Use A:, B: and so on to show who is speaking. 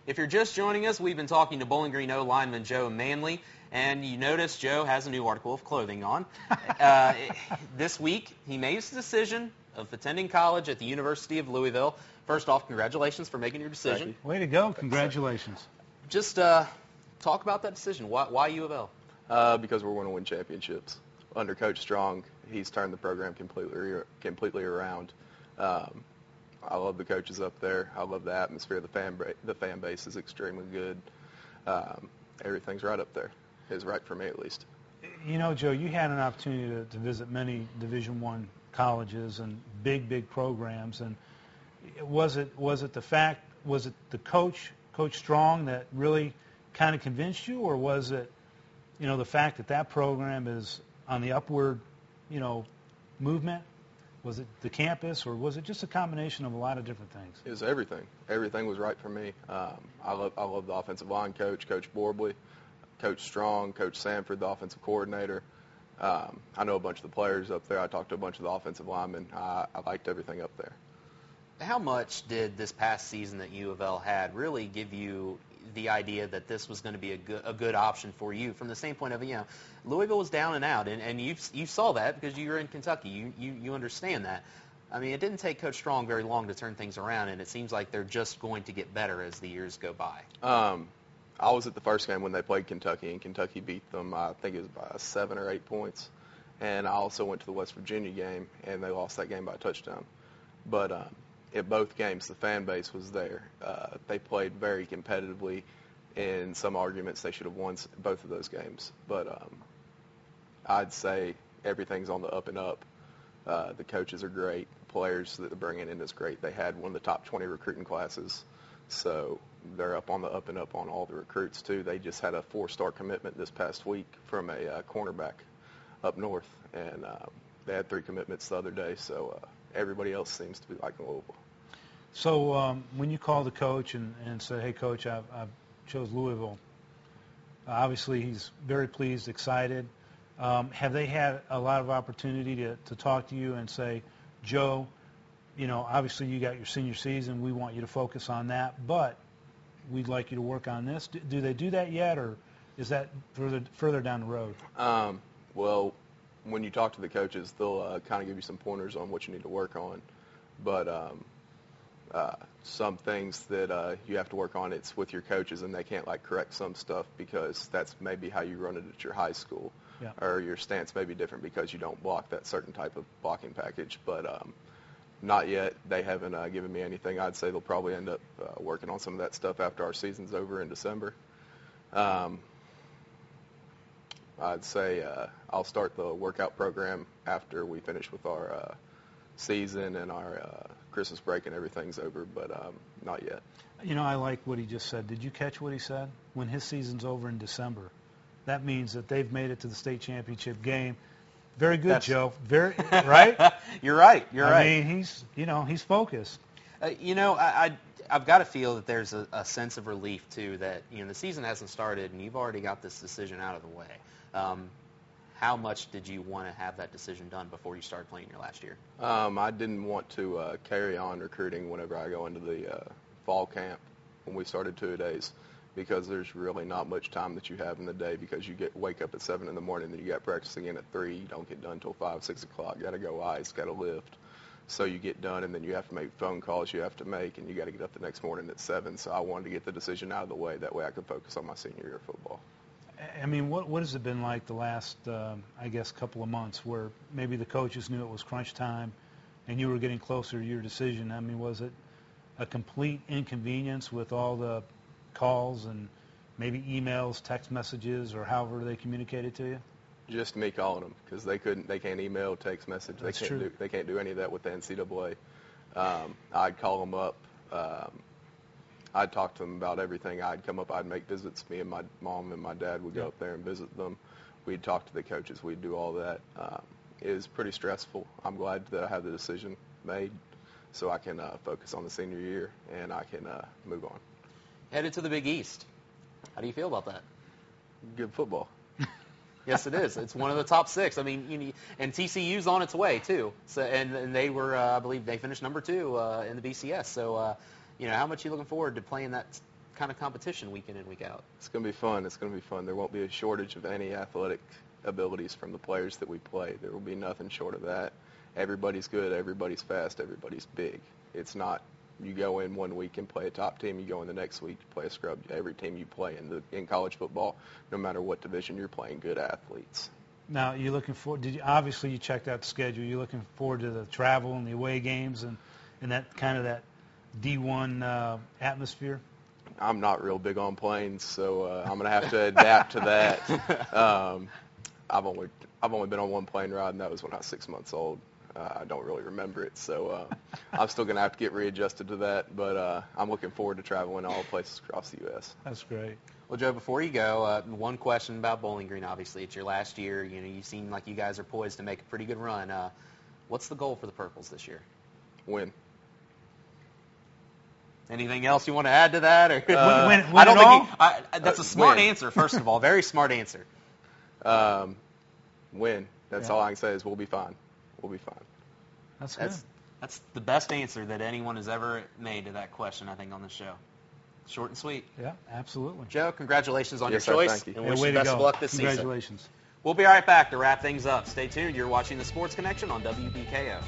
A: If you're just joining us, we've been talking to Bowling Green O lineman Joe Manley, and you notice Joe has a new article of clothing on. This week, he made his decision of attending college at the University of Louisville. First off, congratulations for making your decision.
B: Way to go. Congratulations.
A: Just talk about that decision. Why U of L?
C: Because we're going to win championships. Under Coach Strong, he's turned the program completely around. I love the coaches up there. I love the atmosphere. The fan base is extremely good. Everything's right up there. It's right for me, at least.
B: You know, Joe, you had an opportunity to visit many Division I colleges and big programs. And was it the Coach Strong, that really kind of convinced you, or was it, the fact that program is on the upward, movement? Was it the campus, or was it just a combination of a lot of different things?
C: It was everything. Everything was right for me. I love the offensive line coach, Coach Borbley, Coach Strong, Coach Sanford, the offensive coordinator. I know a bunch of the players up there. I talked to a bunch of the offensive linemen. I liked everything up there.
A: How much did this past season that U of L had really give you the idea that this was going to be a good option for you from the standpoint of, Louisville was down and out, and you saw that because you were in Kentucky. You understand that. I mean, it didn't take Coach Strong very long to turn things around, and it seems like they're just going to get better as the years go by.
C: I was at the first game when they played Kentucky, and Kentucky beat them, I think it was by 7 or 8 points. And I also went to the West Virginia game, and they lost that game by a touchdown. But at both games, the fan base was there. They played very competitively. In some arguments, they should have won both of those games. But I'd say everything's on the up and up. The coaches are great. The players that they're bringing in is great. They had one of the top 20 recruiting classes. So they're up and up on all the recruits, too. They just had a 4-star commitment this past week from a cornerback up north. And they had 3 commitments the other day. So everybody else seems to be liking Louisville.
B: So when you call the coach and say, hey, Coach, I've chose Louisville, obviously he's very pleased, excited. Have they had a lot of opportunity to talk to you and say, Joe, obviously you got your senior season. We want you to focus on that, but we'd like you to work on this. Do they do that yet, or is that further down the road?
C: Well, when you talk to the coaches, they'll kind of give you some pointers on what you need to work on. But some things that you have to work on, it's with your coaches, and they can't correct some stuff because that's maybe how you run it at your high school.
B: Yeah.
C: Or your stance may be different because you don't block that certain type of blocking package. But not yet. They haven't given me anything. I'd say they'll probably end up working on some of that stuff after our season's over in December. I'd say I'll start the workout program after we finish with our season and our Christmas break and everything's over, but not yet.
B: I like what he just said. Did you catch what he said? When his season's over in December. That means that they've made it to the state championship game. Very good, Joe. Very right.
A: You're right.
B: I mean, he's focused.
A: I've got to feel that there's a sense of relief too that the season hasn't started and you've already got this decision out of the way. How much did you want to have that decision done before you started playing your last year?
C: I didn't want to carry on recruiting whenever I go into the fall camp when we started 2-a-days. Because there's really not much time that you have in the day because you wake up at 7 in the morning, then you got practice again at 3. You don't get done until 5, 6 o'clock. Got to go ice, got to lift. So you get done, and then you have to make phone calls you have to make, and you got to get up the next morning at 7. So I wanted to get the decision out of the way. That way I could focus on my senior year of football.
B: I mean, what has it been like the last, couple of months where maybe the coaches knew it was crunch time and you were getting closer to your decision? I mean, was it a complete inconvenience with all the calls and maybe emails, text messages, or however they communicated to you?
C: Just me calling them because they can't email, text message.
B: That's
C: they
B: true.
C: They can't do any of that with the NCAA. I'd call them up. I'd talk to them about everything. I'd come up. I'd make visits. Me and my mom and my dad would go up there and visit them. We'd talk to the coaches. We'd do all that. It was pretty stressful. I'm glad that I had the decision made so I can focus on the senior year and I can move on.
A: Headed to the Big East. How do you feel about that?
C: Good football.
A: Yes, it is. It's one of the top 6. I mean, and TCU's on its way too. So, and they were, I believe, they finished number 2 in the BCS. So, how much are you looking forward to playing that kind of competition week in and week out.
C: It's going to be fun. It's going to be fun. There won't be a shortage of any athletic abilities from the players that we play. There will be nothing short of that. Everybody's good. Everybody's fast. Everybody's big. It's not you go in one week and play a top team. You go in the next week to play a scrub. Every team you play in college football, no matter what division you're playing, good athletes.
B: Now, you're looking forward. Obviously you checked out the schedule. You're looking forward to the travel and the away games and that kind of that D1 atmosphere.
C: I'm not real big on planes, so I'm going to have to adapt to that. I've only been on one plane ride, and that was when I was 6 months old. I don't really remember it, so I'm still going to have to get readjusted to that. But I'm looking forward to traveling all places across the U.S.
B: That's great.
A: Well, Joe, before you go, one question about Bowling Green. Obviously, it's your last year. You seem like you guys are poised to make a pretty good run. What's the goal for the Purples this year?
C: Win.
A: Anything else you want to add to that? Or
B: win
A: I don't
B: it all?
A: think that's a smart
C: win.
A: answer. First of all, very smart answer.
C: Win. That's all I can say is we'll be fine. We'll be fine.
B: That's good.
A: That's the best answer that anyone has ever made to that question, I think, on the show. Short and sweet.
B: Yeah, absolutely.
A: Joe, congratulations on
C: Yes,
A: your
C: sir,
A: choice.
C: thank you.
A: And wish
B: way
A: you
B: to
A: best
B: go.
A: of luck this season.
B: Congratulations.
A: We'll be right back to wrap things up. Stay tuned. You're watching The Sports Connection on WBKO.